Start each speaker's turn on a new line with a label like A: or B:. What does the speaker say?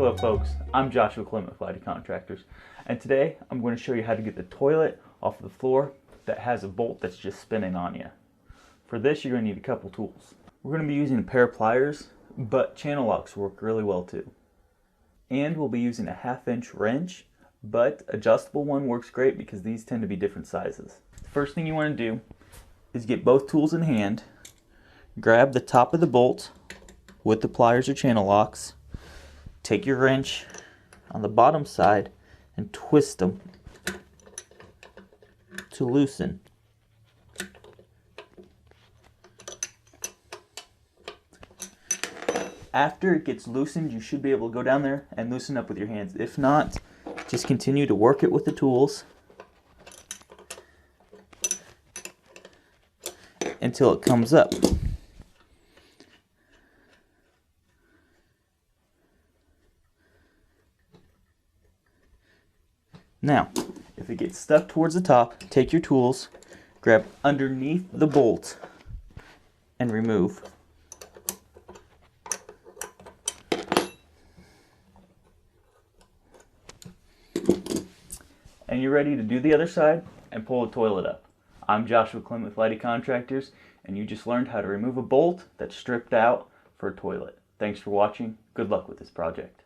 A: Hello folks, I'm Joshua Clem with Lighty Contractors, and today I'm going to show you how to get the toilet off the floor that has a bolt that's just spinning on you. For this you're going to need a couple tools. We're going to be using a pair of pliers, but channel locks work really well too. And we'll be using a 1/2-inch wrench, but adjustable one works great because these tend to be different sizes. The first thing you want to do is get both tools in hand, grab the top of the bolt with the pliers or channel locks, take your wrench on the bottom side and twist them to loosen. After it gets loosened, you should be able to go down there and loosen up with your hands. If not, just continue to work it with the tools until it comes up. Now, if it gets stuck towards the top, take your tools, grab underneath the bolt, and remove. And you're ready to do the other side and pull the toilet up. I'm Joshua Clem with Lighty Contractors, and you just learned how to remove a bolt that's stripped out for a toilet. Thanks for watching. Good luck with this project.